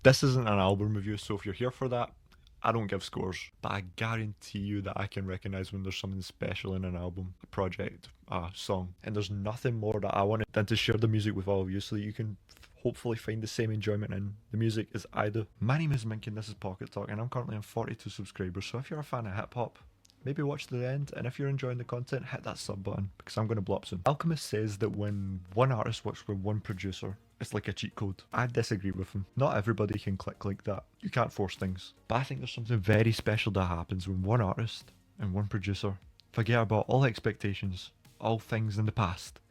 This isn't an album review, so if you're here for that, I don't give scores, but I guarantee you that I can recognise when there's something special in an album, a project, a song. And there's nothing more that I want than to share the music with all of you so that you can hopefully find the same enjoyment in the music as I do. My name is Mink and this is Pocket Talk, and I'm currently on 42 subscribers, so if you're a fan of hip hop, maybe watch to the end, and if you're enjoying the content, hit that sub button, because I'm going to blow up soon. Alchemist says that when one artist works with one producer, it's like a cheat code. I disagree with him. Not everybody can click like that. You can't force things. But I think there's something very special that happens when one artist and one producer forget about all expectations, all things in the past,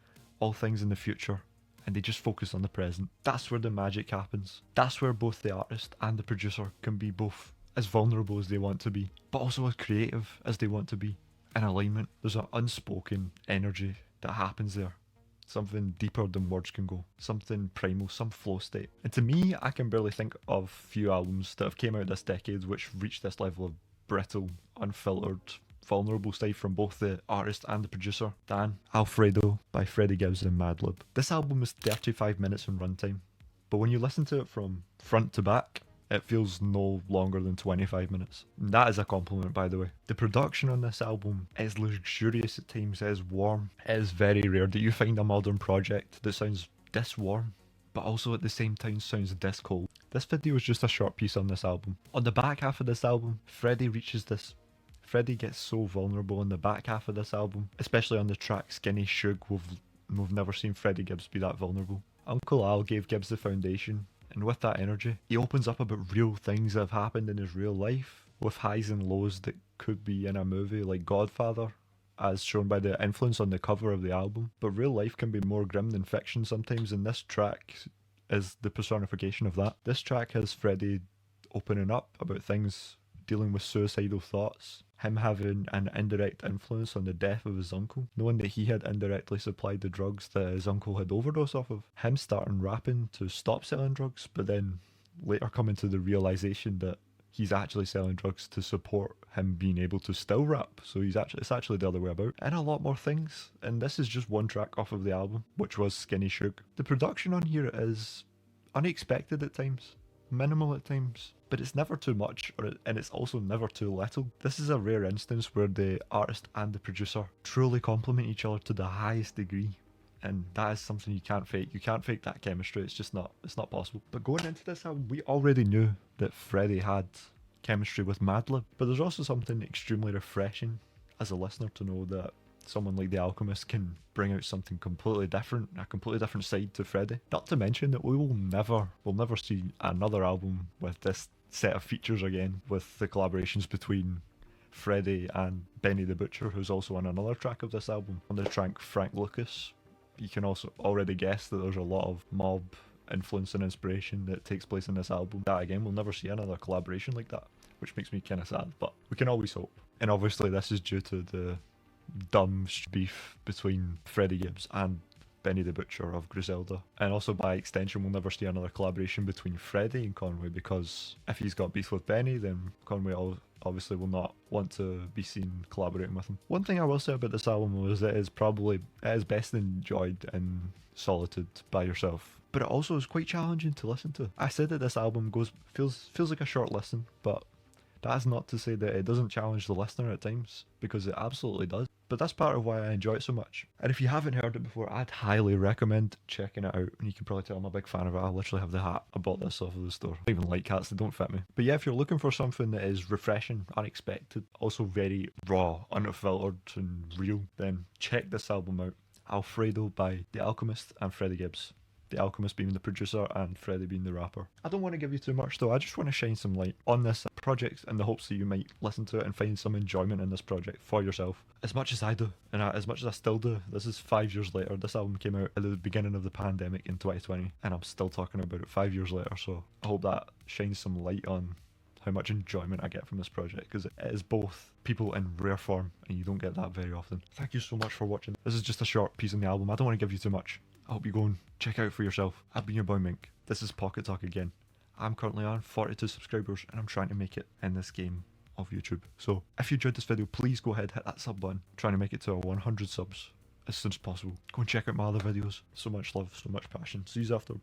all things in the future, and they just focus on the present. That's where the magic happens. That's where both the artist and the producer can be both as vulnerable as they want to be, but also as creative as they want to be. In alignment, there's an unspoken energy that happens there. Something deeper than words can go. Something primal, some flow state. And to me, I can barely think of few albums that have came out this decade which reached this level of brittle, unfiltered, vulnerable side from both the artist and the producer than Alfredo by Freddie Gibbs and Madlib. This album is 35 minutes in runtime, but when you listen to it from front to back, it feels no longer than 25 minutes. And that is a compliment, by the way. The production on this album is luxurious at times, it is warm. It is very rare that you find a modern project that sounds this warm, but also at the same time sounds this cold. This video is just a short piece on this album. On the back half of this album, Freddie gets so vulnerable on the back half of this album, especially on the track Skinny Shug. We've never seen Freddie Gibbs be that vulnerable. Uncle Al gave Gibbs the foundation, and with that energy, he opens up about real things that have happened in his real life, with highs and lows that could be in a movie like Godfather, as shown by the influence on the cover of the album. But real life can be more grim than fiction sometimes, and this track is the personification of that. This track has Freddie opening up about things, dealing with suicidal thoughts, him having an indirect influence on the death of his uncle, knowing that he had indirectly supplied the drugs that his uncle had overdosed off of, him starting rapping to stop selling drugs, but then later coming to the realization that he's actually selling drugs to support him being able to still rap. So it's actually the other way about. And a lot more things. And this is just one track off of the album, which was Skinny Shug. The production on here is unexpected at times, minimal at times, but it's never too much, and it's also never too little. This is a rare instance where the artist and the producer truly complement each other to the highest degree, and that is something you can't fake. You can't fake that chemistry. It's not possible. But going into this album, we already knew that Freddie had chemistry with Madlib, but there's also something extremely refreshing as a listener to know that someone like The Alchemist can bring out something completely different, a completely different side to Freddie. Not to mention that we'll never see another album with this set of features again, with the collaborations between Freddie and Benny the Butcher, who's also on another track of this album, on the track Frank Lucas. You can also already guess that there's a lot of mob influence and inspiration that takes place in this album. That again, we'll never see another collaboration like that, which makes me kind of sad, but we can always hope. And obviously this is due to the dumb beef between Freddie Gibbs and Benny the Butcher of Griselda, and also by extension we'll never see another collaboration between Freddie and Conway, because if he's got beef with Benny, then Conway obviously will not want to be seen collaborating with him. One thing I will say about this album was that it is best enjoyed in solitude by yourself, but it also is quite challenging to listen to. I said that this album feels like a short listen, but that's not to say that it doesn't challenge the listener at times, because it absolutely does. But that's part of why I enjoy it so much. And if you haven't heard it before, I'd highly recommend checking it out. And you can probably tell I'm a big fan of it. I literally have the hat. I bought this off of the store. I don't even like hats, they don't fit me. But yeah, if you're looking for something that is refreshing, unexpected, also very raw, unfiltered and real, then check this album out. Alfredo by The Alchemist and Freddie Gibbs. The Alchemist being the producer and Freddie being the rapper. I don't want to give you too much though, I just want to shine some light on this project in the hopes that you might listen to it and find some enjoyment in this project for yourself. As much as I do, and as much as I still do. This is 5 years later. This album came out at the beginning of the pandemic in 2020, and I'm still talking about it 5 years later, so I hope that shines some light on how much enjoyment I get from this project, because it is both people in rare form, and you don't get that very often. Thank you so much for watching. This is just a short piece on the album. I don't want to give you too much. I hope you go and check out for yourself. I've been your boy Mink. This is Pocket Talk again. I'm currently on 42 subscribers and I'm trying to make it in this game of YouTube. So if you enjoyed this video, please go ahead, hit that sub button. I'm trying to make it to 100 subs as soon as possible. Go and check out my other videos. So much love, so much passion. See you after.